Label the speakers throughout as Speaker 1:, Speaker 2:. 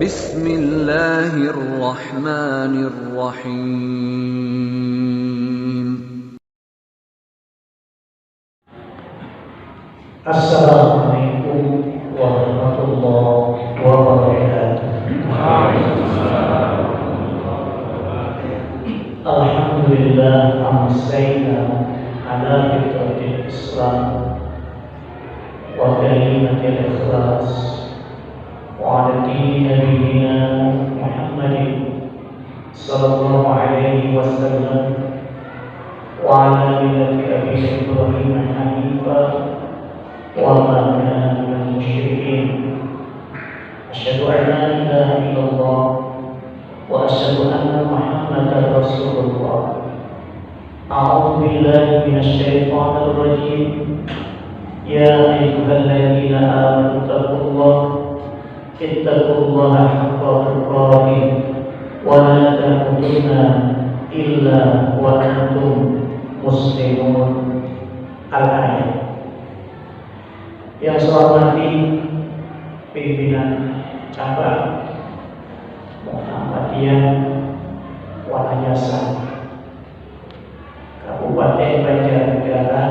Speaker 1: Bismillahirrahmanirrahim.
Speaker 2: Assalamualaikum warahmatullahi wabarakatuh. Alhamdulillah amsayna ala fitratil Islam wa kalimatil ikhlas wa ala dini nabiyyina Muhammadin sallallahu alaihi wasallam wa ala millati Abi Ibrahim hanifan wa ma kana minal musyrikin. Asyhadu an la ilaha illallah wa asyhadu anna Muhammadar Rasulullah. A'udzu billahi minasy syaithanir rajim. Ya ayyuhalladzina amanu ittaqullaha haqqa tuqatih wa la tamutunna illa wa antum muslimun. Al-ayat. Yang saya hormati pimpinan cabang Muhammadiyah Wanayasa Kabupaten Banjarnegara,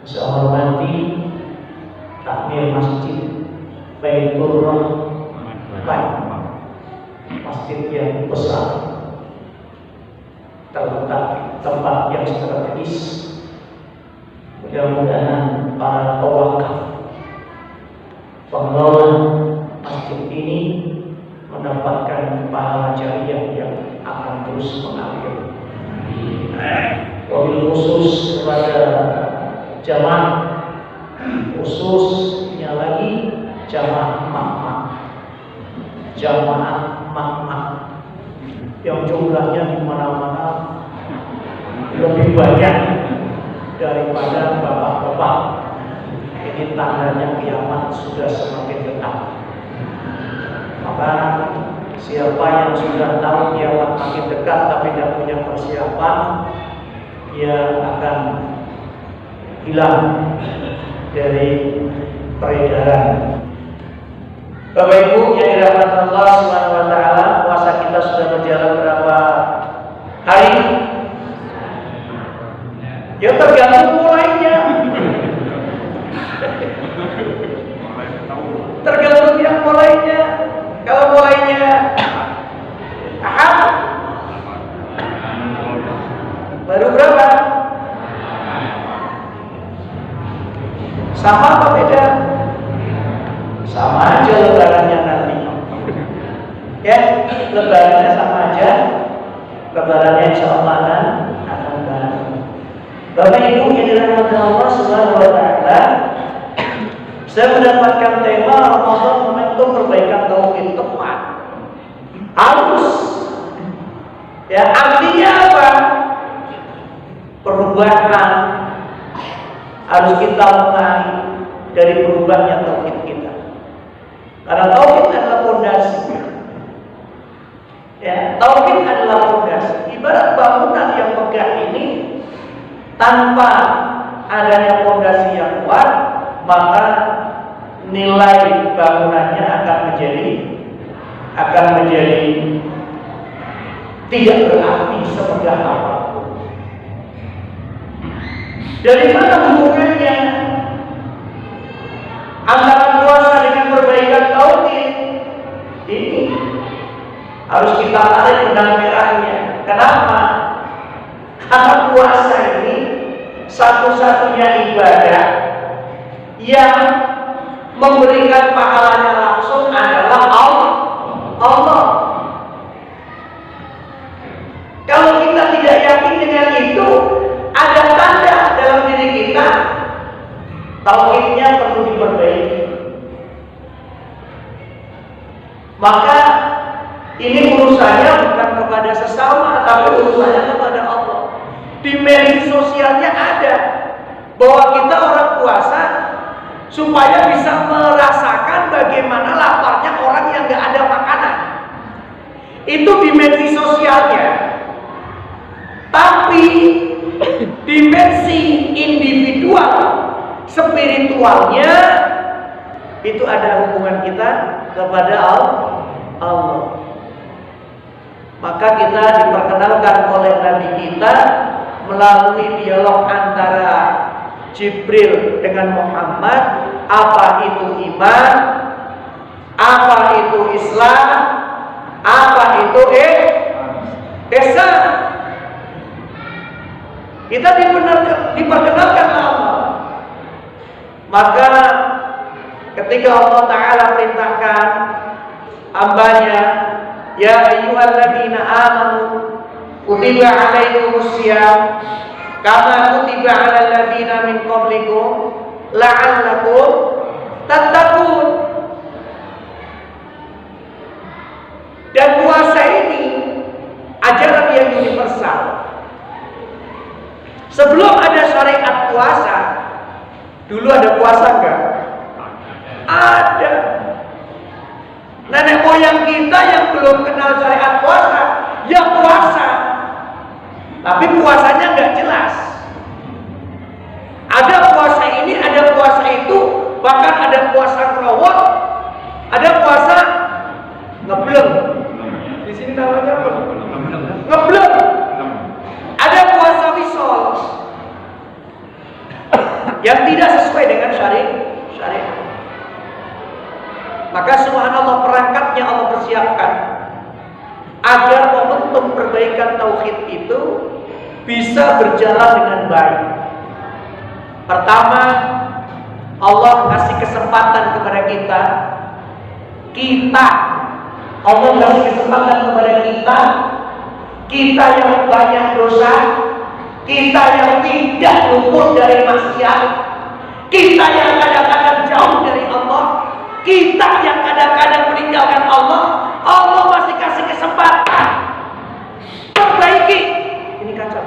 Speaker 2: saya hormati takmir Masjid Baitur Rahman, masjid yang besar terletak di tempat yang strategis. Mudah-mudahan para pewakaf pengelola masjid ini mendapatkan pahala jariah yang akan terus mengalir. Wabil khusus kepada jamaah, khususnya lagi jamaah makmum yang jumlahnya di mana-mana lebih banyak daripada bapak-bapak. Ini tandanya kiamat sudah semakin dekat. Maka siapa yang sudah tahu kiamat makin dekat tapi tidak punya persiapan, ia akan hilang dari peredaran. Bapak Ibu yang dirahmati Allah Subhanahu wa taala, puasa kita sudah berjalan berapa hari? Ya tergantung mulainya. Tergantung yang mulainya. Kalau mulainya Ahad, baru berapa? Sama apa beda? Sama aja lebarannya nanti. Ya, lebarannya sama aja. Lebarannya insya Allah akan bareng. Bapak Ibu yang dirahmati Allah Subhanahu wa taala, saya mendapatkan tema Ramadan momentum perbaikan tauhid tepat. Harus. Ya, artinya apa? Perubahan harus kita mulai dari berubahnya tauhid kita. Karena tauhid adalah fondasi. Ya, tauhid adalah fondasi. Ibarat bangunan yang megah ini, tanpa adanya fondasi yang kuat, maka nilai bangunannya akan menjadi tidak berarti semegah apapun. Dari mana hubungannya antara puasa dengan perbaikan tauhid? Ini harus kita tarik benang merahnya. Kenapa? Karena puasa ini satu-satunya ibadah yang memberikan pahalanya langsung adalah Allah. Kalau kita tidak yakin dengan itu, ada tanda dalam diri kita tauhidnya perlu diperbaiki. Maka ini urusannya bukan kepada sesama, tapi urusannya kepada Allah. Di media sosialnya ada bahwa kita orang puasa supaya bisa merasakan bagaimana laparnya orang yang gak ada makanan. Itu dimensi sosialnya. Tapi dimensi individual, spiritualnya, itu ada hubungan kita kepada Allah. Maka kita diperkenalkan oleh Nabi kita melalui dialog antara Jibril dengan Muhammad, apa itu iman, apa itu Islam, apa itu ihsan. Kita diperkenalkan Allah. Maka ketika Allah Ta'ala perintahkan hambanya, ya ayyuhalladzina amanu kutiba alaikumussyam kama kutiba alal ladzina min qablikum la'allakum tattaqun. Dan puasa ini ajaran yang universal. Sebelum ada syariat puasa, dulu ada puasa enggak? Ada. Nenek moyang kita yang belum kenal syariat puasa, ya puasa. Tapi puasanya enggak jelas. Ada puasa ini, ada puasa itu, bahkan ada puasa kelowot, ada puasa ngebleng. Di sini namanya apa? Ngebleng. Ada puasa wisol yang tidak sesuai dengan syariat. Maka subhanallah, perangkatnya Allah persiapkan agar momentum perbaikan tauhid itu bisa berjalan dengan baik. Pertama, Allah kasih kesempatan kepada kita Allah kasih kesempatan kepada kita yang banyak dosa, kita yang tidak luput dari maksiat, kita yang kadang-kadang jauh dari Allah, kita yang kadang-kadang meninggalkan Allah. Allah masih kasih kesempatan perbaiki. Ini kacau.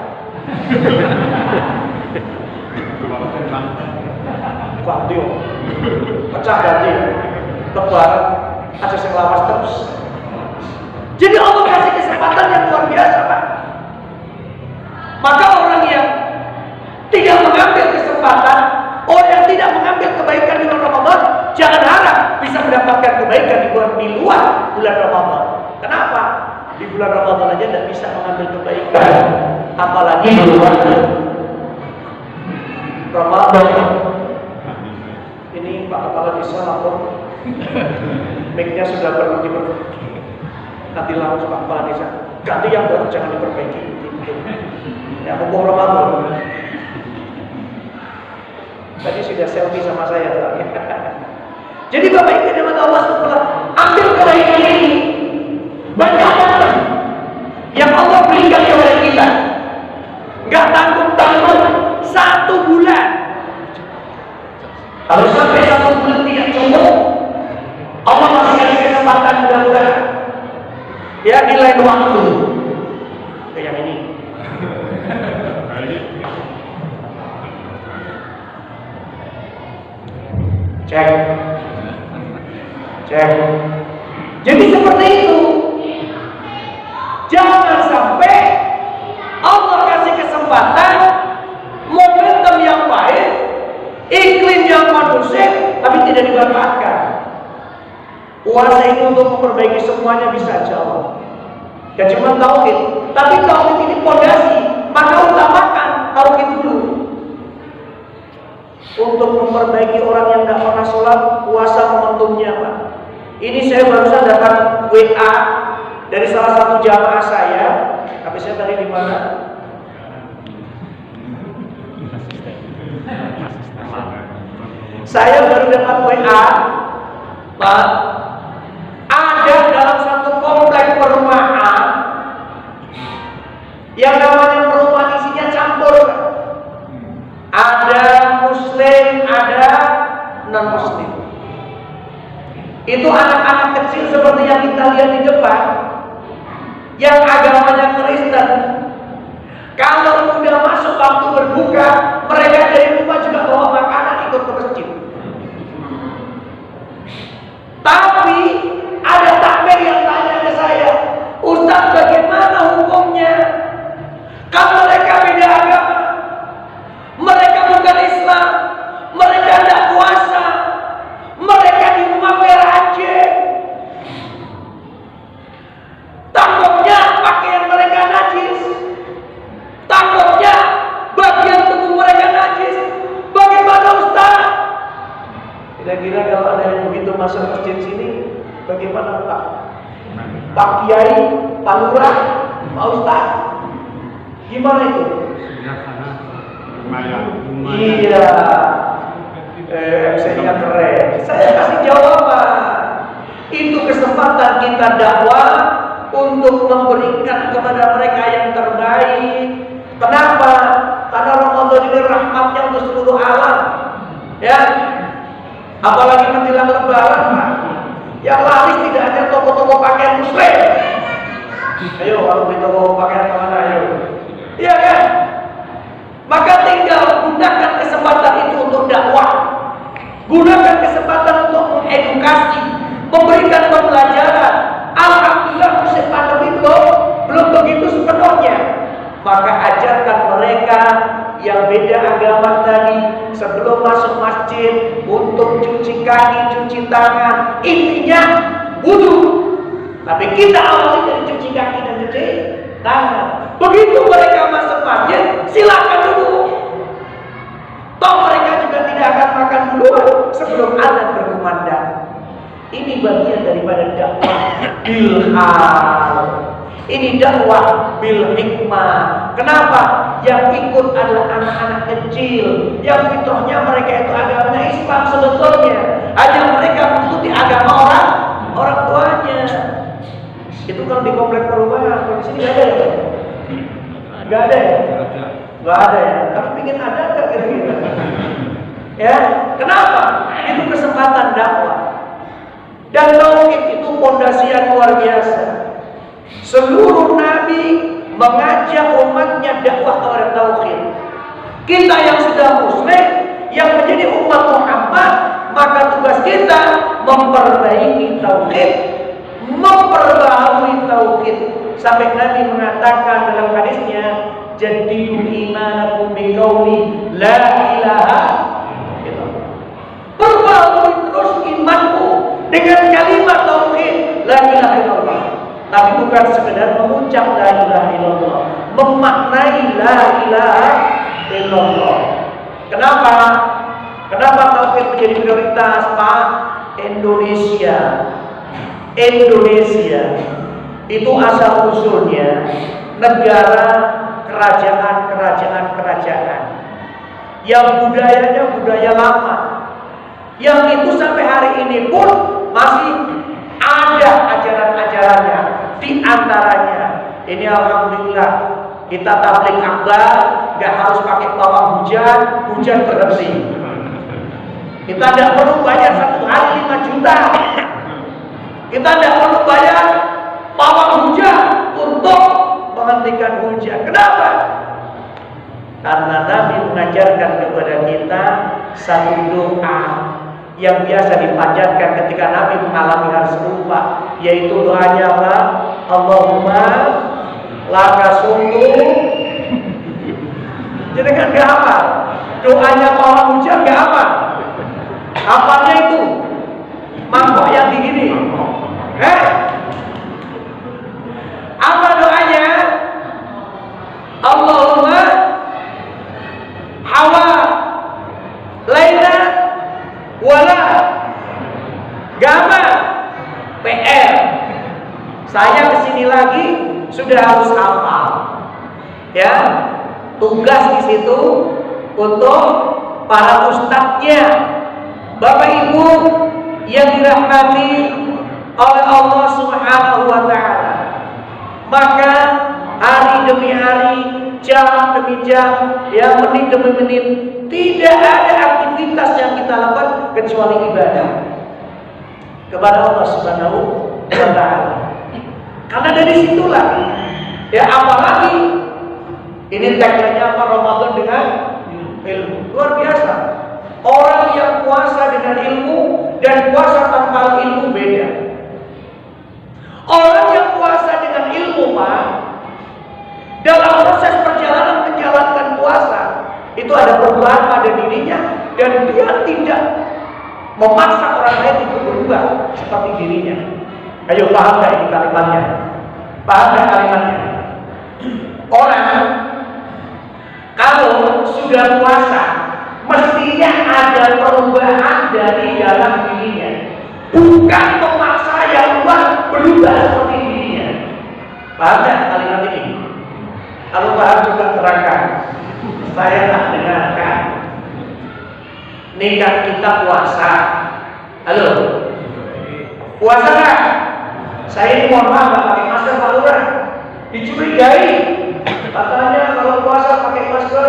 Speaker 2: Ganti, pecah ganti, tebar, ada selawas terus. Jadi Allah kasih kesempatan yang luar biasa, Pak. Maka orang yang tidak mengambil kesempatan, orang yang tidak mengambil kebaikan di bulan Ramadan, jangan harap bisa mendapatkan kebaikan di luar bulan Ramadan. Kenapa? Di bulan Ramadan aja tidak bisa mengambil kebaikan, apalagi di luar Ramadan. Ini Pak Kepala Desa lapor, mic-nya sudah perlu diperbaiki. Nanti langsung Pak Kepala Desa, ganti yang baru, jangan diperbaiki. Ya, mumpung Ramadan. Tadi sudah selfie sama saya. Jadi Bapak Ibu dengan Allah SWT, ambil kebaikan ini, banyak yang Allah berikan kepada kita. Gak tanggung-tanggung 1 bulan. Kalau sampai 1 bulan tidak cukup, Allah masih kasih kesempatan mudah-mudahan. Ya, di lain waktu. Kayak yang ini. Cek. Jadi seperti itu. Jangan sampai Allah kasih kesempatan, momentum yang baik, iklim yang kondusif, tapi tidak dimanfaatkan. Puasa ini untuk memperbaiki semuanya bisa jauh. Gak cuma tauhid, tapi tauhid ini pondasi. Maka utamakan tauhid dulu. Untuk memperbaiki orang yang tidak pernah sholat, puasa momentumnya, Pak. Ini saya barusan dapat WA dari salah satu jamaah saya. Tapi saya tadi di mana? Saya baru dapat WA, Pak. Ada dalam satu komplek perumahan yang namanya perumahan isinya campur. Ada Muslim, ada non-Muslim. Itu anak-anak kecil seperti yang kita lihat di depan, yang agamanya Kristen. Kalau sudah masuk waktu berbuka, mereka dari rumah juga bawa makanan ikut ke masjid. Tapi ada takmir yang tanya ke saya, Ustaz, bagaimana hukumnya? Kalau mereka beda agama, mereka bukan Islam, mereka tidak puasa, mereka di rumah merah aja, masa masjid sini bagaimana Pak? Pak Kiai, Pak Lurah, Pak Ustaz, gimana itu? Iya, MC-nya keren. Saya kasih jawaban. Itu kesempatan kita dakwah untuk memberikan kepada mereka yang terbaik. Kenapa? Karena Ramadan ini rahmatnya untuk seluruh alam. Ya, apalagi menjelang Lebaran, Pak. Yang laris tidak hanya toko-toko pakaian muslim. Ayo, kalau di toko pakaian mana? Ayo. Iya kan? Maka tinggal gunakan kesempatan itu untuk dakwah. Gunakan kesempatan untuk mengedukasi, memberikan pembelajaran. Alhamdulillah musim pandemi belum begitu sepenuhnya. Maka ajarkan mereka yang beda agama tadi sebelum masuk masjid untuk cuci kaki, cuci tangan. Intinya wudu. Tapi kita awali dari cuci kaki dan cuci tangan. Begitu mereka masuk masjid, silakan dulu. Toh mereka juga tidak akan makan dulu sebelum azan berkumandang. Ini bagian daripada dakwah bil hal. Ini dakwah bil hikmah. Kenapa? Yang ikut adalah anak-anak kecil yang fitrahnya mereka itu agamanya Islam sebetulnya. Hanya mereka mengikuti agama orang tuanya. Itu kalau di komplek perumahan, kalau di sini nggak ada ya? Nggak ada ya? Nggak ada ya? Tapi ingin ada nggak kira-kira? Ya, kenapa? Itu kesempatan dakwah. Dan tauhid itu pondasi yang luar biasa. Seluruh nabi mengajak umatnya dakwah kepada tauhid. Kita yang sudah muslim, yang menjadi umat Muhammad, maka tugas kita memperbaiki tauhid, memperbaharui tauhid. Sampai Nabi mengatakan dalam hadisnya, jadidu imanakum biqauli la ilaha illallah. Perbaharui terus imanmu dengan kalimat tauhid la ilaha illallah. Tapi bukan sekedar mengucap la ilaha illallah, memaknai la ilaha illallah. Kenapa? Kenapa tauhid menjadi prioritas, Pak? Indonesia itu asal usulnya negara kerajaan yang budayanya budaya lama, yang itu sampai hari ini pun masih ada ajaran-ajarannya. Di antaranya ini alhamdulillah kita tabligh akbar gak harus pakai pawang hujan berhenti. Kita tidak perlu bayar 1 hari 5 juta. Kita tidak perlu bayar pawang hujan untuk menghentikan hujan. Kenapa? Karena Nabi mengajarkan kepada kita satu doa yang biasa dipanjatkan ketika Nabi mengalami hal serupa, yaitu doanya apa? Allahumma laka sumtu. Jadi kan gak apa? Doanya pawang hujan gak apa? Apanya itu? Mangkok yang begini. Apa doanya? Allahumma hawa laina wala gama PR. Saya kesini lagi sudah harus hafal. Ya, tugas di situ untuk para ustadznya, Bapak Ibu yang dirahmati oleh Allah Subhanahu wa taala. Maka hari demi hari, jam demi jam, ya menit demi menit, tidak ada aktivitas yang kita lakukan kecuali ibadah kepada Allah Subhanahu wa taala. Karena dari situlah, ya apalagi ini tagline-nya apa, Ramadan dengan ilmu. Luar biasa. Orang yang puasa dengan ilmu dan puasa tanpa ilmu beda. Orang yang puasa dengan ilmu, Pak, dalam proses perjalanan menjalankan puasa itu ada perubahan pada dirinya dan dia tidak memaksa orang lain untuk berubah seperti dirinya. Ayo, paham gak ini kalimatnya? Paham gak kalimatnya? Orang kalau sudah puasa mestinya ada perubahan dari dalam dirinya. bukan memaksa yang luar berubah seperti dirinya. Paham nggak kalimat ini? Kalau paham juga terangkan. Saya tak dengarkan. Nikah kita puasa. Halo, puasa nggak? Saya ini mohon maaf nggak pakai masker Pak Lurah. Dicurigai. Katanya kalau puasa pakai masker,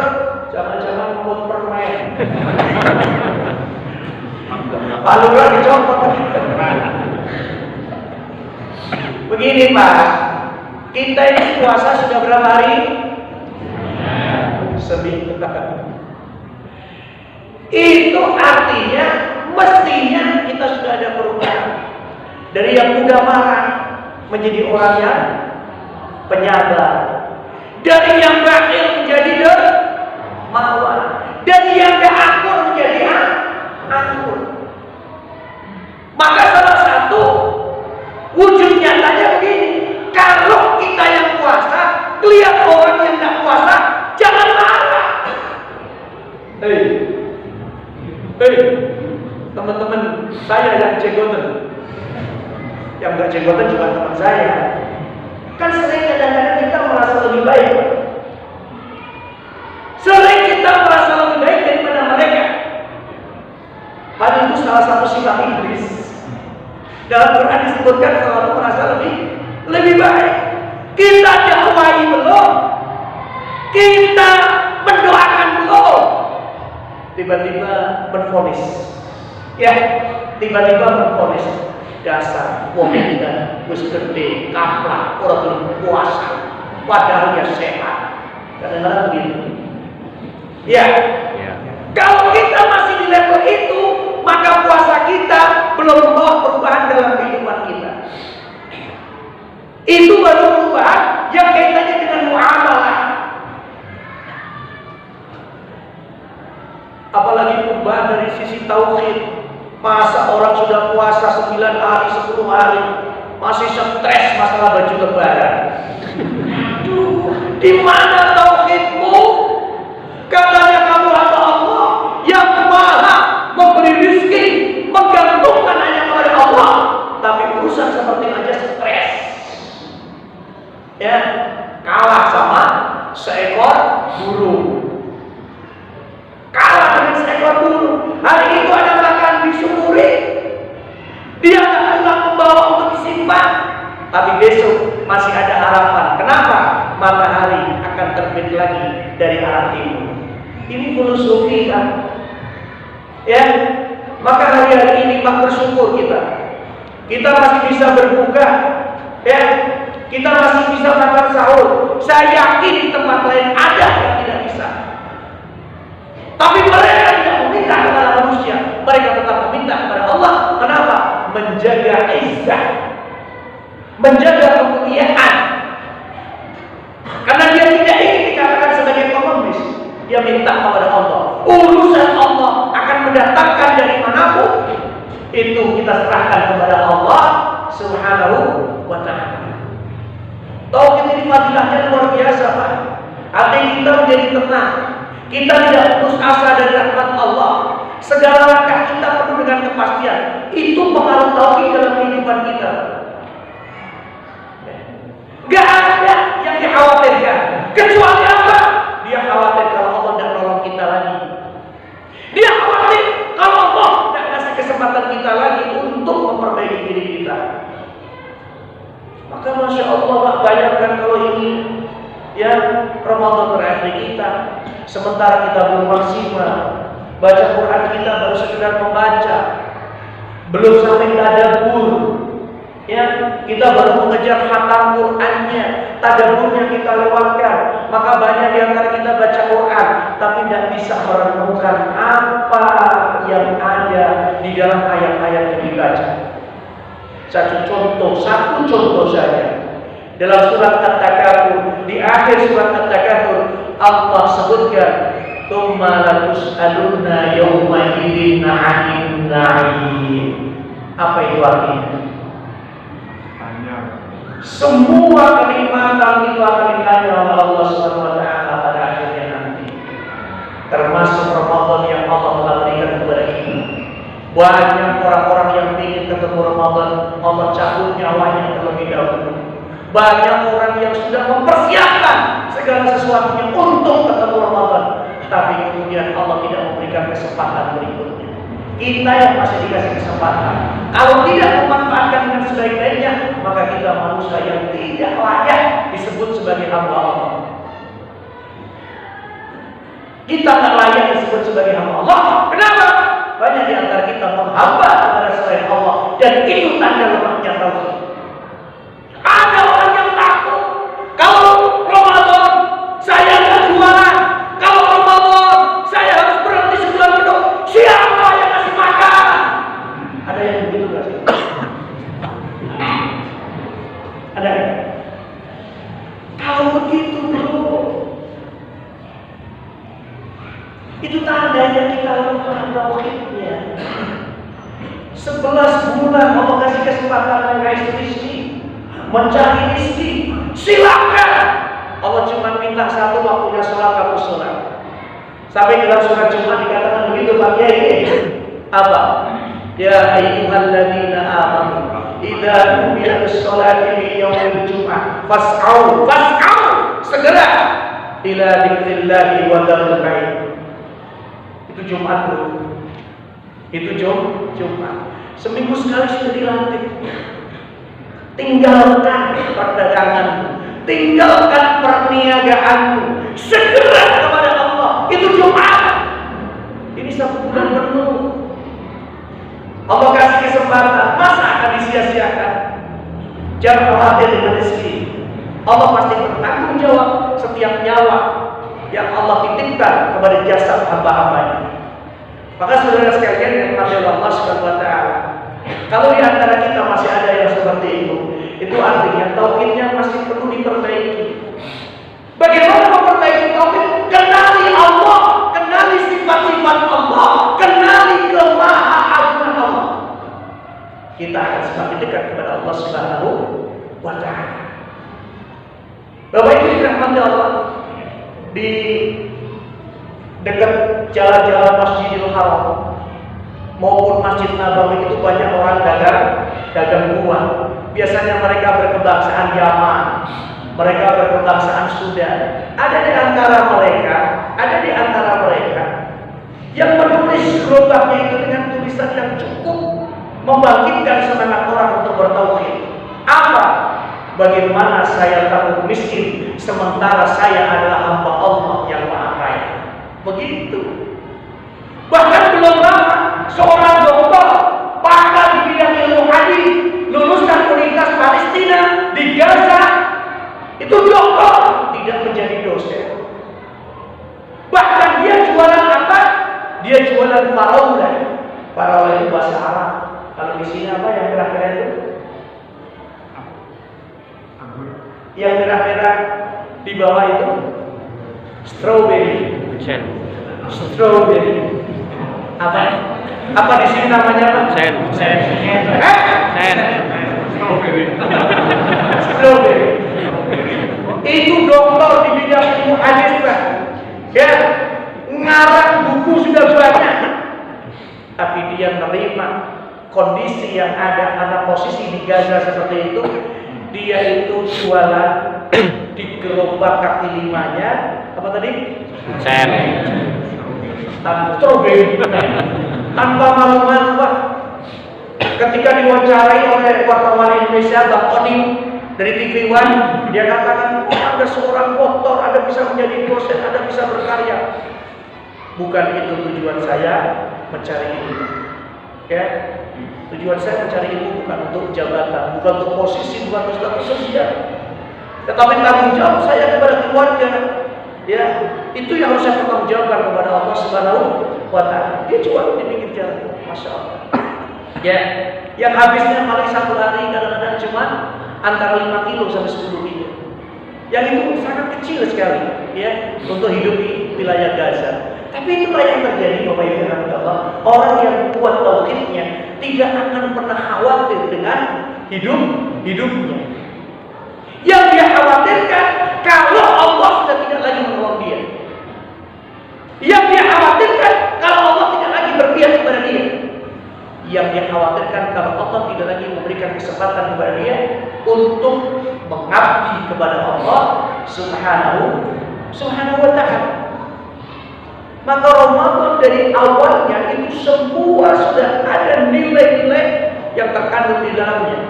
Speaker 2: jangan-jangan mulut permen. Pak Lurah dicopot. Begini Pak, kita ini puasa sudah berapa hari? Seminggu. Itu artinya mestinya kita sudah ada perubahan. Dari yang mudah marah menjadi orang yang penyabar. Dari yang bakhil menjadi dermawan. Dari yang gak akur menjadi akur. Maka salah satu wujud nyatanya begini. Kalau kita yang puasa lihat orang yang gak puasa, jangan marah. Teman-teman saya yang jenggotan, yang gak jenggotan juga teman saya. Kan sering kadang-kadang kita merasa lebih baik. Sering kita merasa lebih baik daripada mereka. Hal itu salah satu sifat iblis. Dalam Quran disebutkan selalu merasa lebih baik. Kita dakwai belum, kita mendoakan belum, tiba-tiba menvonis. Ya, tiba-tiba menvonis. Dasar wong kita wis gede, kaplak, ora gelem puasa. Padahal ya sehat. Kadang-kadang begitu. Ya. Kalau kita masih di level itu, maka puasa kita belum membawa perubahan dalam kehidupan kita. Itu baru perubahan yang kaitannya dengan muamalah. Apalagi perubahan dari sisi tauhid. Masa orang sudah puasa 9 hari, 10 hari masih stres masalah baju lebaran. Aduh, di mana tauhidmu? Katanya kamu hamba Allah yang maha memberi rezeki, menggantungkan hanya kepada Allah, tapi urusan seperti aja stres. Ya, kalah sama seekor burung. Kalah dengan seekor burung. Hari itu ada makan disyukuri, dia tak pulang membawa untuk disimpan, tapi besok masih ada harapan. Kenapa? Matahari akan terbit lagi dari arah timur. Ini filosofi kan? Ya, maka hari-hari ini mak bersyukur kita. Kita masih bisa berbuka, ya. Kita masih bisa makan sahur. Saya yakin di tempat lain ada yang tidak bisa. Tapi mereka tidak meminta kepada manusia, mereka tetap meminta kepada Allah. Kenapa? Menjaga izzah, menjaga kemuliaan. Karena dia tidak ingin dikatakan sebagai pengemis. Dia minta kepada Allah. Urusan Allah akan mendatangkan dari manapun, itu kita serahkan kepada Allah Subhanahu wa ta'ala. Tauhid ini fadilahnya luar biasa, Pak. Hati kita menjadi tenang. Kita tidak putus asa dari rahmat Allah. Segala langkah kita penuh dengan kepastian. Itu pengaruh tauhid dalam kehidupan kita. Gak ada yang dikhawatirkan. Kecuali apa? Dia khawatir kalau Allah tidak nolong kita lagi. Dia khawatir kalau Allah tidak kasih kesempatan kita lagi untuk memperbaiki diri kita. Maka Masya Allah, Pak, bayangkan kalau ini ya Ramadan terakhir kita, sementara kita belum maksimal, baca Quran kita baru sekedar membaca, belum sampai tadabbur, ya kita baru mengejar khatam Qurannya, tadabburnya kita lewatkan. Maka banyak di antara kita baca Quran tapi tidak bisa merenungkan apa yang ada di dalam ayat-ayat yang dibaca. Satu contoh saja. Dalam surat At-Takatsur, di akhir surat At-Takatsur, Allah sebutkan, "Tsumma latus'alunna yawma idzin 'anil na'im." Apa itu artinya? Semua kenikmatan itu akan ditanya oleh Allah Subhanahu wa taala pada akhirnya nanti. Termasuk Ramadan yang Allah telah berikan kepada kita. Banyak orang-orang yang ingin ketemu Ramadan, Allah cabut nyawanya terlebih dahulu. Banyak orang yang sudah mempersiapkan segala sesuatunya untuk ketemu Ramadan, tapi kemudian Allah tidak memberikan kesempatan berikutnya. Kita yang masih dikasih kesempatan, kalau tidak memanfaatkan dengan sebaik-baiknya, maka kita manusia yang tidak layak disebut sebagai hamba Allah. Kita tidak layak disebut sebagai hamba Allah. Kenapa? Banyak di antara kita menghamba kepada selain Allah, dan itu tanda lemahnya tauhid. Ada orang yang takut kalau Ramadan saya nggak jualan, kalau Ramadan saya harus berhenti sebulan penuh. Siapa yang kasih makan? Ada yang begitu nggak sih? Ada ya? Kalau begitu bro, itu tandanya kita lupa tauhidnya. 11 bulan Allah kasih kesempatan mengais rezeki, mencari rezeki, silakan. Allah cuma minta satu, waktunya sholat kamu sholat. Sampai dalam surat Jumat dikatakan begitu Pak Kiai. Apa? Ya ayyuhalladzina amanu idza nudiya lis-sholati min yaumil jum'ah fas'au segera ila dzikrillahi wa dzarul bait. Itu Jumat bro. Itu Jumat. Seminggu sekali sudah dilantik. Tinggalkan perdaganganmu, tinggalkan perniagaanmu, segera kepada Allah. Itu Jumat. Ini 1 bulan penuh. Allah kasih kesempatan, masa akan disia-siakan? Jangan khawatir dengan rezeki. Allah pasti bertanggung jawab setiap nyawa yang Allah titipkan kepada jasad hamba-hambanya. Maka saudara sekalian yang dirahmati Allah Subhanahu wa taala, kalau di antara kita masih ada yang seperti itu artinya tauhidnya masih perlu diperbaiki. Bagaimana memperbaiki tauhid? Kenali Allah, kenali sifat-sifat Allah, kenali kemahasanan Allah. Kita akan semakin dekat kepada Allah Subhanahu wa taala. Bapak Ibu dirahmati Allah, di dekat jalan-jalan Masjidil Haram maupun Masjid Nabawi itu banyak orang dagang buah. Biasanya mereka berkebangsaan Yaman, mereka berkebangsaan Sudan. Ada di antara mereka yang menulis gerobaknya itu dengan tulisan yang cukup membangkitkan semangat orang untuk bertauhid. Apa? Bagaimana saya takut miskin sementara saya adalah hamba Allah yang Maha Kaya. Begitu. Bahkan belum lama seorang dokter pakar di bidang ilmu hadis lulusan Universitas Palestina di Gaza itu dokter, tidak menjadi dosen. Bahkan dia jualan apa? Dia jualan faraula. Faraula itu bahasa Arab. Kalau di sini apa yang merah-merah itu? Yang merah-merah di bawah itu strawberry. Strawberry. Apa di sini namanya apa? Sen. Strawberry. Itu dokter di bidang ilmu hadis, Pak. Ya, ngarang buku sudah banyak. Tapi dia menerima kondisi yang ada karena posisi di Gaza seperti itu. Dia itu jualan di gerobak kaki limanya apa tadi? Sen. Strawberry. Tanpa malu-malu, Pak. Ketika diwawancarai oleh wartawan Indonesia Bang Onim dari TV One, dia katakan, ada seorang doktor, ada bisa menjadi dosen, ada bisa berkarya. Bukan itu tujuan saya mencari ilmu. Ya, tujuan saya mencari ilmu bukan untuk jabatan, bukan untuk posisi, bukan untuk status sosial. Tetapi tanggung jawab saya kepada keluarga. Ya, itu yang harus saya pertanggungjawabkan kepada Allah Subhanahu wa taala. Dia jual di pinggir jalan, Masya Allah. Ya, yang habisnya paling 1 hari kadang-kadang cuma antara 5 kilo sampai 10 kilo. Yang itu sangat kecil sekali, ya, untuk hidup di wilayah Gaza. Tapi itulah yang terjadi, Bapak Ibu dan Allah. Orang yang kuat tauhidnya tidak akan pernah khawatir dengan hidupnya. Yang dia khawatirkan kalau Allah sudah tidak lagi menolong dia. Yang dia khawatirkan kalau Allah tidak lagi berpihak kepada dia. yang dia khawatirkan kalau Allah tidak lagi memberikan kesempatan kepada dia untuk mengabdi kepada Allah Subhanahu wa ta'ala. Maka Ramadan dari awalnya itu semua sudah ada nilai-nilai yang terkandung di dalamnya.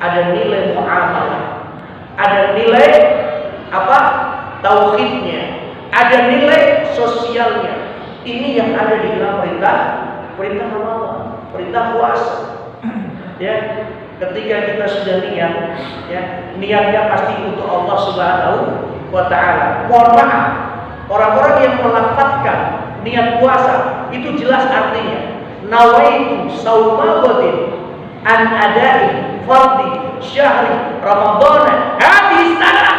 Speaker 2: Ada nilai muamalah, ada nilai tauhidnya, ada nilai sosialnya. Ini yang ada di dalam perintah Ramadan, perintah puasa. Ya, ketika kita sudah niat, ya, niatnya pasti untuk Allah Subhanahu wa ta'ala. Mohon maaf, orang-orang yang melafazkan niat puasa itu jelas artinya nawaitu sauma ghadin an adai fardhi syahri ramadhana hadhihi sanah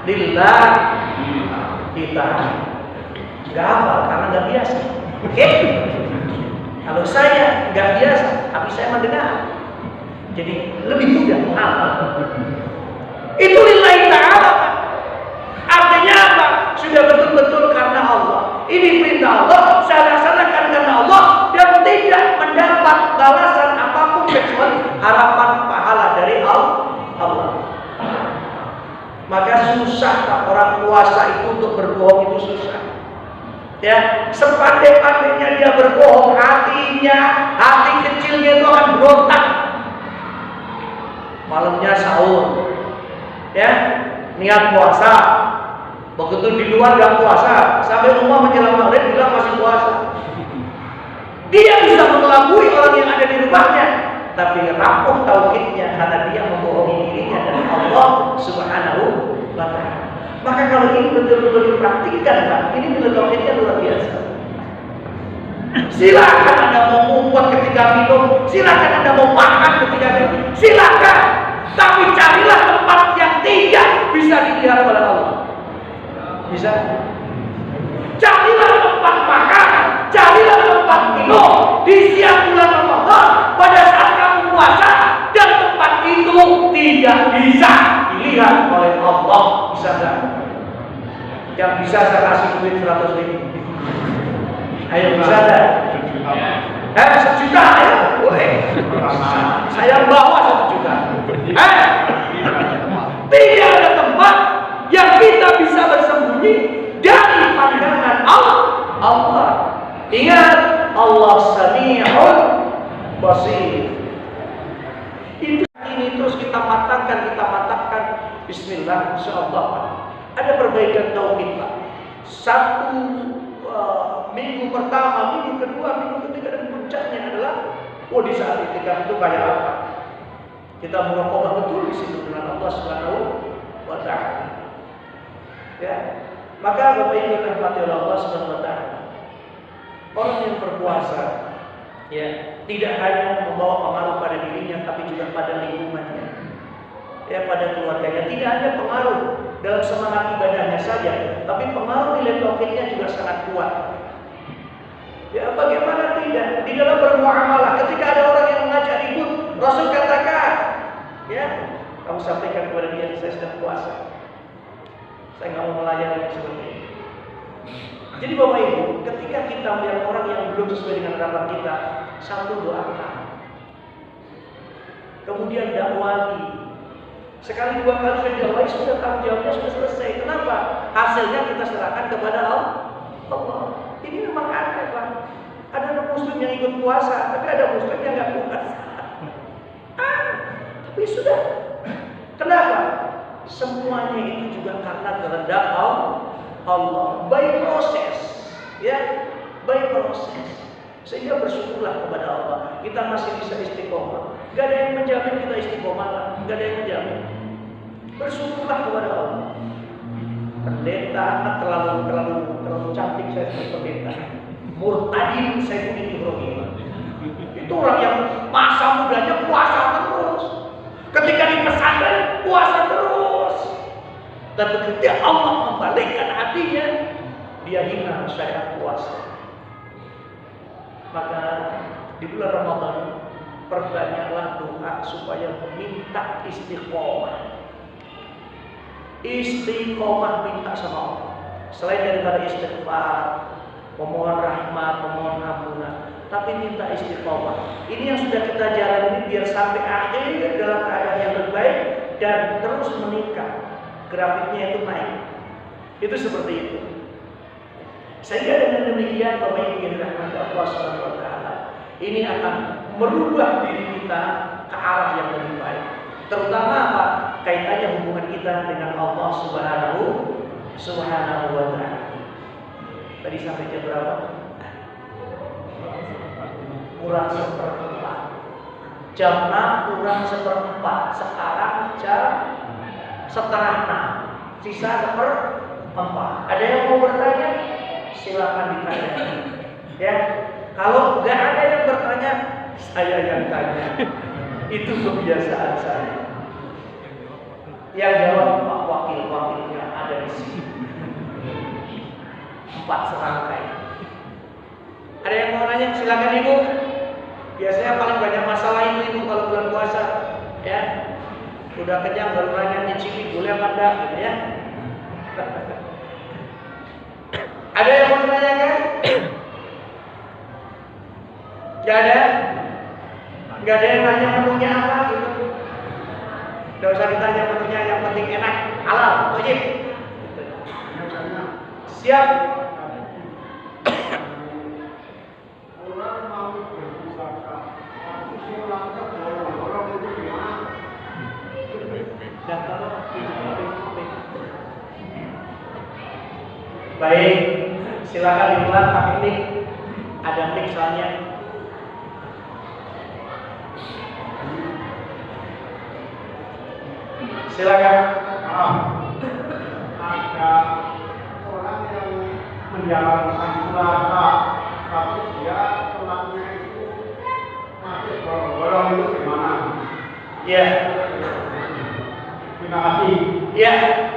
Speaker 2: lillah kita nggak hafal karena nggak biasa. Oke? Kalau saya nggak biasa, tapi saya mendengar, jadi lebih mudah menghafal. Itu lillahi ta'ala. Artinya apa? Sudah betul-betul karena Allah. Ini perintah Allah, saya laksanakan karena Allah dan tidak mendapat balasan apapun kecuali harapan pahala dari Allah. Maka susah Pak, orang puasa itu untuk berbohong itu susah. Ya, sepandai-pandainya dia berbohong, hati kecilnya itu akan berontak. Malamnya sahur, ya, niat puasa. Begitu di luar gak puasa, sampai rumah menjelang maghrib bilang masih puasa. Dia bisa mengelabui orang yang ada di rumahnya, tapi rapuh tauhidnya karena dia membohongi dirinya dan Allah Subhanahu wa ta'ala. Maka kalau ini betul-betul dipraktikkan, Pak, ini nilai tauhidnya luar biasa. Silakan Anda mau ngumpet ketika minum, silakan Anda mau makan ketika minum, silakan. Tapi carilah tempat yang tidak bisa dilihat oleh Allah. Bisa? Carilah tempat makan, carilah tempat minum di siang bulan Ramadan pada saat kamu puasa, dan tempat itu tidak bisa dilihat oleh Allah. Bisa nggak? Yang bisa saya kasih duit 100.000. Ayo, bisa nggak? 1 juta, ayo, boleh. Saya bawa 1 juta. Tidak ada tempat yang kita bisa bersembunyi dari pandangan Allah. Ingat, Allah Sami'un Basir. Ini terus kita matangkan. Bismillah, insyaallah. Ada perbaikan tauhid, Pak. 1 minggu pertama, minggu kedua, minggu ketiga, dan puncaknya adalah di saat itikaf itu kayak apa? Kita muraqabah betul di situ dengan Allah Subhanahu wa ta'ala. Ya. Maka Bapak Ibu yang dirahmati oleh Allah Subhanahu wa ta'ala, orang yang berpuasa, ya, tidak hanya membawa pengaruh pada dirinya, tapi juga pada lingkungannya, ya, pada keluarganya. Tidak hanya pengaruh dalam semangat ibadahnya saja, tapi pengaruh nilai tauhidnya juga sangat kuat. Ya, bagaimana tidak? Di dalam bermuamalah, ketika ada orang yang mengajak ribut, Rasul katakan, ya, kamu sampaikan kepada dia, saya sedang puasa, saya nggak mau melayani seperti ini. Jadi Bapak Ibu, ketika kita melihat orang yang belum sesuai dengan harapan kita, satu, doakan. Kemudian dakwati. Sekali 2 kali sudah dakwati, sudah tanggung jawabnya sudah selesai. Kenapa? Hasilnya kita serahkan kepada Allah. Ini memang ada, Pak. Ada muslim yang ikut puasa, tapi ada muslim yang nggak puasa. Tapi sudah. Kenapa? Semuanya itu juga karena kehendak Allah. By proses, ya, by proses. Sehingga bersyukurlah kepada Allah. Kita masih bisa istiqomah. Gak ada yang menjamin kita istiqomah, gak ada yang menjamin. Bersyukurlah kepada Allah. Pendeta terlalu cantik saya sebagai pendeta. Murtadin saya pun Ibrahim. Itu orang yang masa mudanya puasa terus. Ketika di pesantren puasa terus. Dan ketika Allah membalikkan hatinya, dia hina syariat puasa. Maka di bulan Ramadan perbanyaklah doa supaya meminta istiqomah. Istiqomah minta sama Allah. Selain daripada istighfar, memohon rahmat, memohon ampunan, tapi minta istiqomah. Ini yang sudah kita jalani ini biar sampai akhir dalam keadaan yang terbaik dan terus meningkat. Grafiknya itu naik. Itu seperti itu. Sehingga dengan demikian Bapak Ibu yang dirahmati Allah Subhanahu wa taala, ini akan merubah diri kita ke arah yang lebih baik. Terutama apa? Kaitannya hubungan kita dengan Allah Subhanahu wa taala. Tadi sampai jam berapa? Kurang seperempat. Jam 6 kurang seperempat. Sekarang jam setengah 6. Sisa seperempat. Ada yang mau bertanya? Silakan ditanya. Ya. Kalau nggak ada yang bertanya, saya yang tanya. Itu kebiasaan saya. Yang jawab Pak Wakil-wakilnya ada di sini. 4 serangkai. Ada yang mau nanya? Silakan Ibu. Biasanya paling banyak masalah itu Ibu kalau bulan puasa, ya. Udah kenyang baru nanya nyicipi boleh apa enggak gitu ya. Ada yang mau menanyakan? Gak ada? Gak ada yang nanya menunya apa gitu? Gak usah ditanya menunya, yang penting enak, halal, wajib. Siap? Baik, silakan diulang pakai mic. Ada mic soalnya. Silakan.
Speaker 1: Ada orang yang menjalankan puasa, tapi dia sholatnya itu masih bolong-bolong, itu gimana?
Speaker 2: Ya.
Speaker 1: Terima kasih.
Speaker 2: Ya,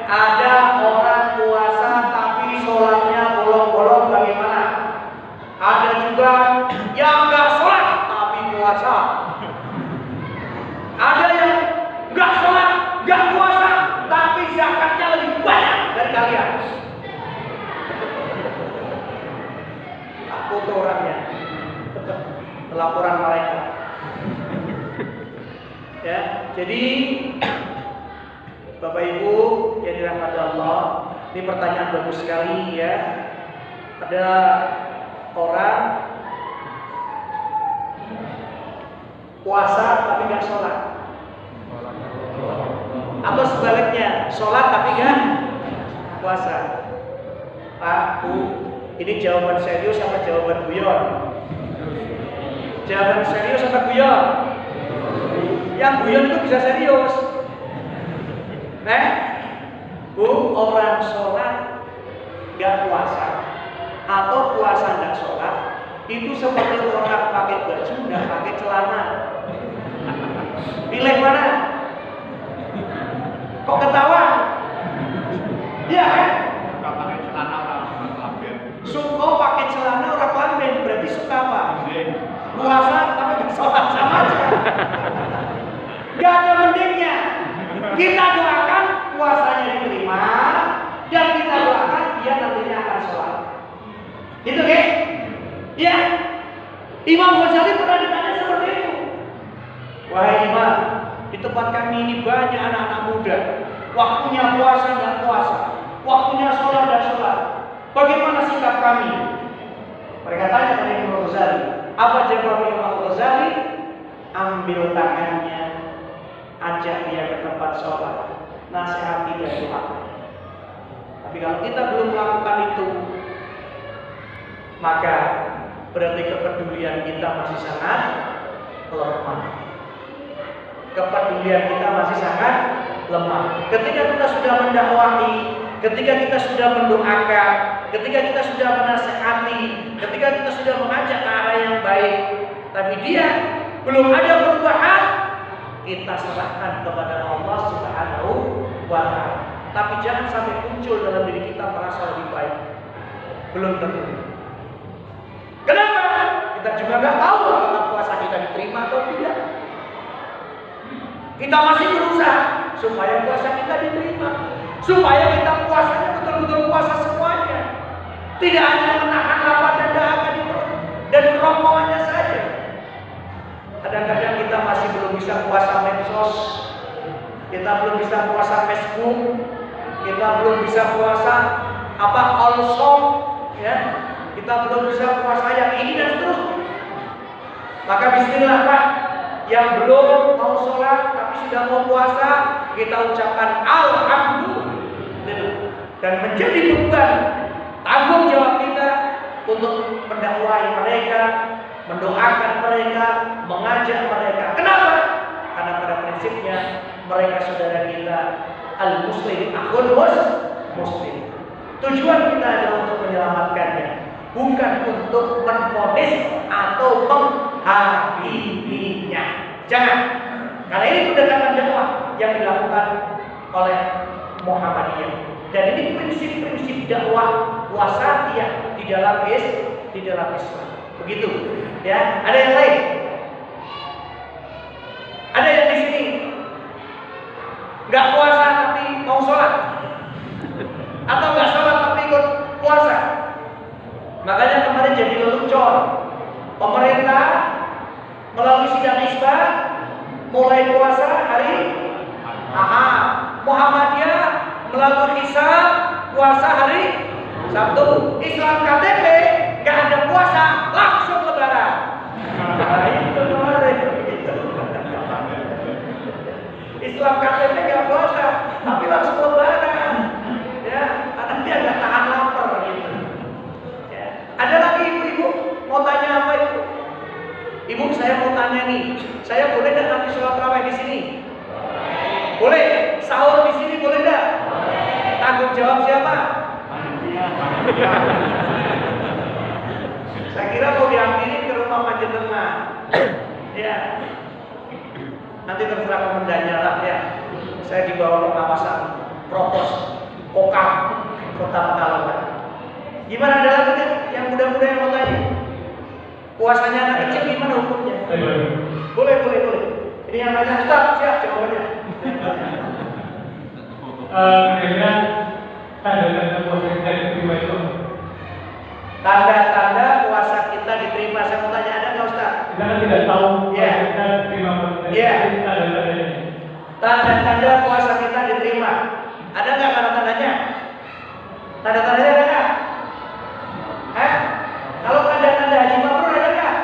Speaker 2: ada orang puasa tapi sholatnya bolong-bolong, bagaimana? Ada juga yang nggak sholat tapi puasa. Ada yang nggak sholat, nggak puasa, tapi zakatnya lebih banyak dari kalian. Tak foto orangnya, laporan malaikat. Ya, jadi Bapak Ibu yang dirahmati Allah, ini pertanyaan bagus sekali ya. Ada orang puasa tapi nggak sholat, atau sebaliknya sholat tapi nggak puasa. Pak, Bu, ini jawaban serius sama jawaban guyon? Jawaban serius sama guyon? Yang guyon itu bisa serius. Bu, orang sholat nggak puasa atau puasa nggak sholat itu seperti orang pakai baju nggak pakai celana. Pilih mana? Kok ketawa? Iya kan?
Speaker 1: Suka pakai celana orang kelamin.
Speaker 2: Suka pakai celana orang kelamin, berarti suka apa? Puasa tapi nggak sholat, sama aja. Nggak ada mendingnya. Kita doakan puasanya diterima dan kita doakan dia nantinya akan sholat. Itu kan? Ya. Imam Ghazali pernah ditanya seperti itu. Wahai Imam, di tempat kami ini banyak anak-anak muda. Waktunya puasa dan puasa, waktunya sholat dan sholat. Bagaimana sikap kami? Mereka tanya kepada Imam Ghazali. Apa jawab Imam Ghazali? Ambil tangannya, ajak dia ke tempat sholat, nasihati dan doakan. Tapi kalau kita belum melakukan itu, maka berarti kepedulian kita masih sangat lemah. Kepedulian kita masih sangat lemah. Ketika kita sudah mendakwahi, ketika kita sudah mendoakan, ketika kita sudah menasihati, ketika kita sudah mengajak ke arah yang baik, tapi dia belum ada perubahan, kita serahkan kepada Allah Subhanahu wa ta'ala. Tapi jangan sampai muncul dalam diri kita merasa lebih baik. Belum tentu. Kenapa? Kita juga nggak tahu apakah puasa kita diterima atau tidak. Kita masih berusaha supaya puasa kita diterima, supaya kita puasanya betul-betul puasa semuanya, tidak hanya menahan lapar dan dahaga di perut dan kerongkongannya saja. kita belum bisa puasa Facebook, kita belum bisa puasa all song, ya, kita belum bisa puasa yang ini dan seterusnya. Maka bismillah Pak, yang belum mau sholat tapi sudah mau puasa, kita ucapkan alhamdulillah dan menjadi beban tanggung jawab kita untuk mendakwai mereka, mendoakan mereka, mengajak mereka. Kenapa? Karena pada prinsipnya mereka saudara kita, al-muslim akhul muslim. Tujuan kita adalah untuk menyelamatkannya, bukan untuk menvonis atau menghakiminya. Jangan. Karena ini pendekatan dakwah yang dilakukan oleh Muhammadiyah. Dan ini prinsip-prinsip dakwah wasatiyah di dalam Islam. Begitu. Ya, ada yang lain? Ada yang di sini nggak puasa tapi mau sholat, atau nggak sholat tapi ikut puasa? Makanya kemarin jadi lelucon. Pemerintah melalui sidang isbat mulai puasa hari Ahad. Muhammadiyah melalui hisab puasa hari Sabtu. Islam KTP nggak ada puasa, langsung lebaran. Nah, itu kemarin. Islam KTP nggak puasa, tapi langsung lebaran. Ya, karena dia nggak tahan lapar gitu. Ya. Ada lagi ibu-ibu mau tanya apa itu? Ibu, saya mau tanya nih, saya boleh nggak nanti sholat tarawih di sini? Boleh. Sahur di sini boleh nggak? Tanggung jawab siapa? Saya kira mau diambilin ke rumah panjenengan. Ya. Nanti terserah komandannya lah ya. Saya di bawah pengawasan Propos Kokam Kota Pekalongan. Gimana, ada lagi yang muda-muda yang mau tanya? Puasanya anak kecil gimana hukumnya? Boleh. Ini yang nanya, Ustaz, siap jawabannya.
Speaker 3: Kira-kira tanda-tanda puasa kita diterima itu?
Speaker 2: Tanda-tanda puasa kita diterima. Saya mau tanya, ada nggak Ustaz?
Speaker 3: Kita kan tidak tahu
Speaker 2: Ya.
Speaker 3: kita diterima puasa.
Speaker 2: Ya.
Speaker 3: Tanda-tandanya.
Speaker 2: Tanda-tanda puasa kita diterima. Ada nggak tanda-tandanya? Tanda-tandanya ada nggak? Kalau tanda-tanda haji mabrur ada nggak?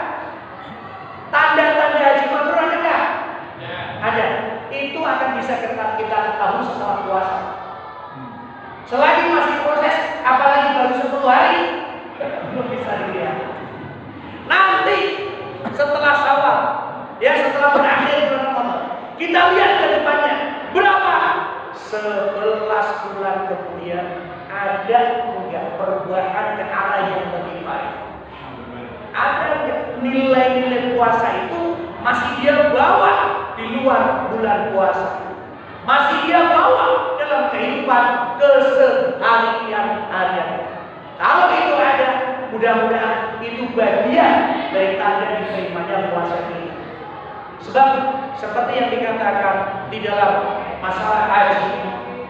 Speaker 2: Tanda-tanda haji mabrur ada nggak?
Speaker 1: Ya.
Speaker 2: Ada. Itu akan bisa kita ketahui setelah puasa. Selagi masih proses, apalagi baru 10 hari, belum bisa dilihat. Nanti setelah Syawal, ya setelah berakhir bulan Ramadan, kita lihat ke depannya berapa? 11 bulan kemudian ada enggak perubahan ke arah yang lebih baik? Ada enggak nilai-nilai puasa itu masih dia bawa di luar bulan puasa? Masih dia bawa dalam kehidupan keseharian. Kalau itu ada, mudah-mudahan itu bagian dari tanda diterimanya puasa ini. Sebab seperti yang dikatakan di dalam masalah haji,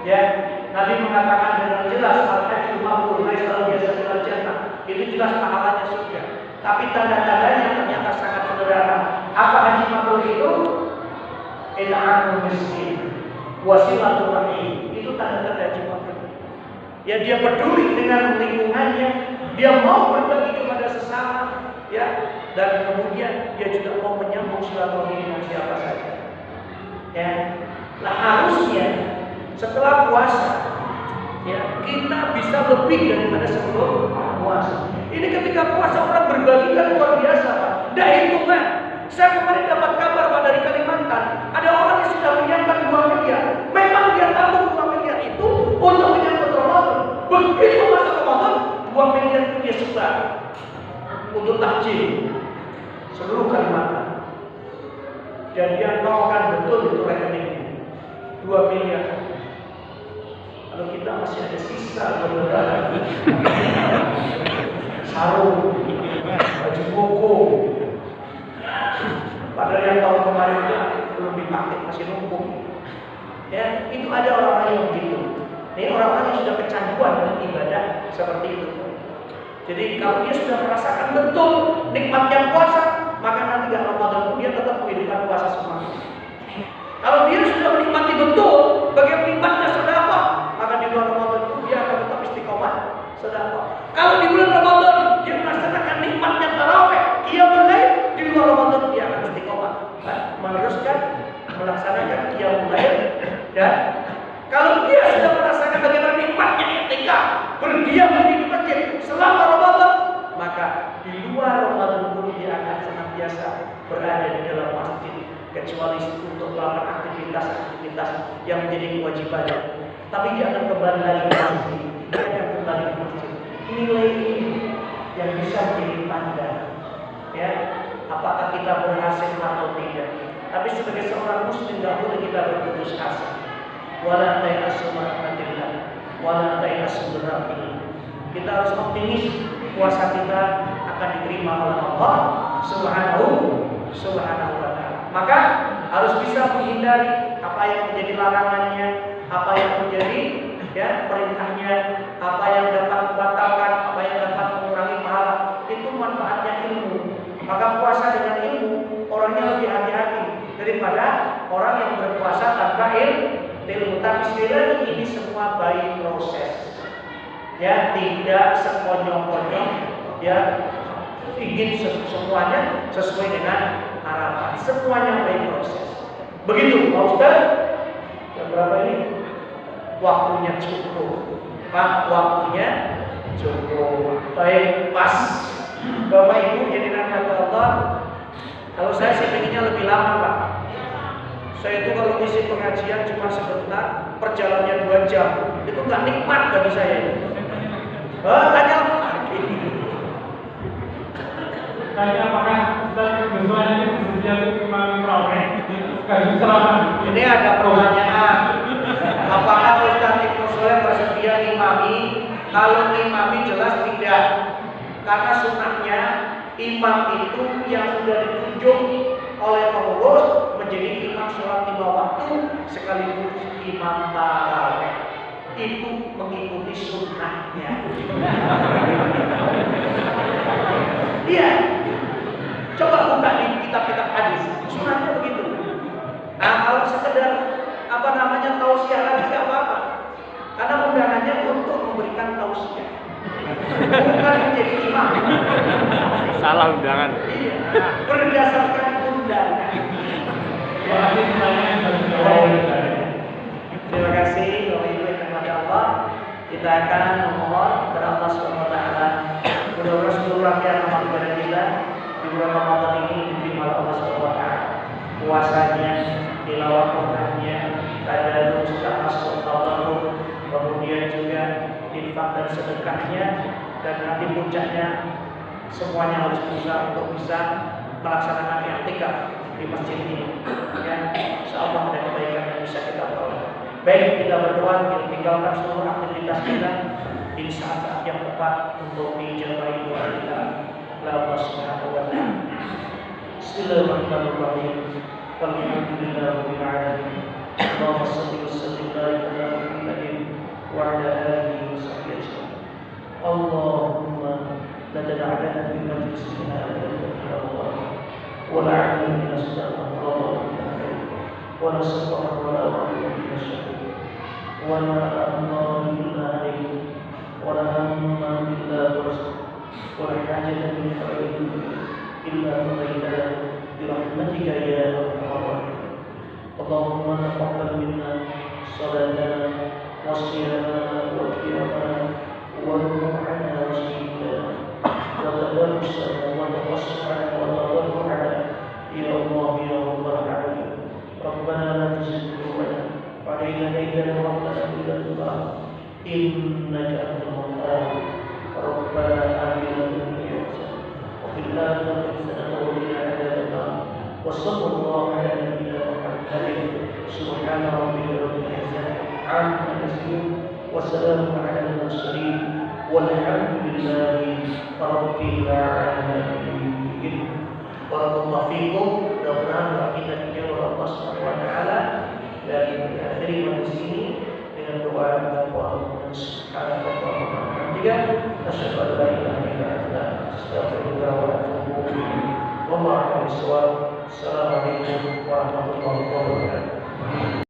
Speaker 2: ya, Nabi mengatakan dengan jelas al-hajju mabrur laisa lahu jazaa'un jannah. Itu jelas pahalanya surga. Tapi tanda-tandanya ternyata sangat sederhana. Apa haji mabrur itu? It'amul miskin wa silaturahim. Itu tanda-tanda haji mabrur. Ya, dia peduli dengan lingkungannya, dia mau berbagi kepada sesama, ya, dan kemudian dia juga mau menyambung silaturahmi dengan siapa saja. Ya, nah harusnya setelah puasa, ya, kita bisa lebih daripada sebelum puasa. Ini ketika puasa orang berbagi kan luar biasa, Pak. Tidak hitungan. Saya kemarin dapat kabar, Pak, dari Kalimantan, ada orang yang sudah menyiapkan 2 miliar. Memang dia tabung 2 miliar itu untuk menyambut Ramadan. Begitu masuk Ramadan, 2 miliar itu dia sebar untuk takjil seluruh Kalimantan. Dan dia tahukan betul itu rekeningnya 2 miliar. Kalau kita masih ada sisa beberapa sarung, baju koko, padahal yang tahun kemarin itu belum dipakai, masih numpuk. Ya, itu ada orang-orang yang begitu. Ini orang-orang yang sudah kecanduan dengan ibadah seperti itu. Jadi kalau dia sudah merasakan betul nikmatnya puasa, maka nanti gak Ramadan pun dia tetap menghidupkan puasa semangat. Kalau dia sudah menikmati betul bagaimana nikmatnya sedekah, maka di bulan Ramadan itu dia akan tetap istiqomah sedekah. Kalau di bulan Ramadan dia merasakan nikmatnya tarawih, qiyamul lail, di bulan Ramadan dia akan istiqomah meneruskan melaksanakan qiyamul lail. Dan kalau dia sudah merasakan bagaimana nikmatnya i'tikaf, berdiam di masjid selama Ramadan, maka di luar Ramadan pun dia akan senantiasa berada di dalam masjid, kecuali untuk melakukan aktivitas-aktivitas yang menjadi kewajibannya. Tapi dia akan kembali lagi ke masjid. Dia akan kembali ke masjid. Nilai ini yang bisa menjadi tanda, ya, apakah kita berhasil atau tidak. Tapi sebagai seorang muslim tidak boleh kita berputus asa. Wala ta'asu ma'atillah, wala ta'asu birrahmillah. Kita harus optimis puasa kita akan diterima oleh Allah Subhanahu wa ta'ala. Maka harus bisa menghindari apa yang menjadi larangannya, apa yang menjadi perintahnya, apa yang dapat membatalkan, apa yang dapat mengurangi pahala. Itu manfaatnya ilmu. Maka puasa dengan ilmu orangnya lebih hati-hati daripada orang yang berpuasa tanpa ilmu. Tapi sekali lagi ini semua by proses. Ya, tidak sekonyong-konyong, ya, ingin semuanya sesuai dengan harapan. Semuanya by proses. Begitu, Pak Ustaz. Yang berapa ini? Waktunya cukup. Pak, waktunya cukup. Baik, pas. Bapak Ibu yang dirahmati Allah, kalau saya sih pengennya lebih lama, Pak. Saya itu kalau ngisi pengajian cuma sebentar, perjalanannya 2 jam, itu nggak nikmat bagi saya. Tanya lagi.
Speaker 3: Tanya apakah Ustaz Gusman ini bersedia untuk imam Raweh?
Speaker 2: Ini ada pertanyaan. Apakah Ustaz Ibnu Soleh bersedia imami? Kalau imami jelas tidak. Karena sunnahnya imam itu yang sudah ditunjuk oleh pengurus menjadi imam sholat 5 waktu sekaligus imam tarawih, itu mengikuti sunnahnya. Iya, coba buka di kitab-kitab hadis, sunnahnya begitu. Nah, kalau sekedar tausiah lagi nggak apa-apa, karena undangannya untuk memberikan tausiah, bukan menjadi imam.
Speaker 4: Salah undangan.
Speaker 2: Iya, berdasarkan undangan. Terima kasih Bapak Ibu yang dirahmati Allah. Kita akan memohon kepada Allah Subhanahu wa taala mudah-mudahan seluruh rangkaian amal ibadah kita di bulan Ramadan ini diterima oleh Allah Subhanahu wa taala. Puasanya, tilawah Qur'annya, tadarus, tahassul, tadarus, kemudian juga infak dan sedekahnya, dan nanti puncaknya semuanya harus berusaha untuk bisa melaksanakan i'tikaf di masjid ini. Ya, insyaallah ada kebaikan yang bisa kita peroleh. Baik, kita berdoa, kita tinggalkan seluruh aktivitas kita di saat-saat yang tepat untuk dijabahi doa kita. Allah Subhanahu wa taala. Bismillahirrahmanirrahim. Alhamdulillahirabbil alamin. Allahumma shalli wa sallim ala Muhammadin wa ala alihi wa sahbihi ajma'in. Allahumma la tad'a lana fi majlisina illa Allah wa la 'alina astaghfirullah wa la sabra wa la rahmata illa syukur wa la amna illa alayhi wa la hamma illa rasul wa la hajata min khairin illa qadaita bi rahmatika ya arhamar rahimin. Allahumma taqabbal minna salatana wa siyamana wa qiyamana wa ruku'ana wa sujudana wa tadarrusana wa tawassutana wa tadarru'ana ya Allah ya rabbal alamin. Rabbana la tuzigh qulubana ba'da idh hadaytana wa hab lana min ladunka innaka antal wahhab. Rabbana atina fid dunya hasanah wa fil akhirati hasanah wa qina adzabannar. Wa sallallahu ala nabiyyina Muhammadin subhana rabbika rabbil izzati amma yasifun wa salamun ala al-mursalin walhamdulillahi rabbil alamin. Barakallahu fiikum. Mudah-mudahan doa kita dijawab oleh Allah Subhanahu wa taala, dan kita akhiri majelis ini dengan doa Allahumma subhanaka wa bihamdika asyhadu an la ilaha illa anta astaghfiruka wa atubu ilaik. Wallahu a'lam bishawab. Assalamualaikum warahmatullahi wabarakatuh. Hmm.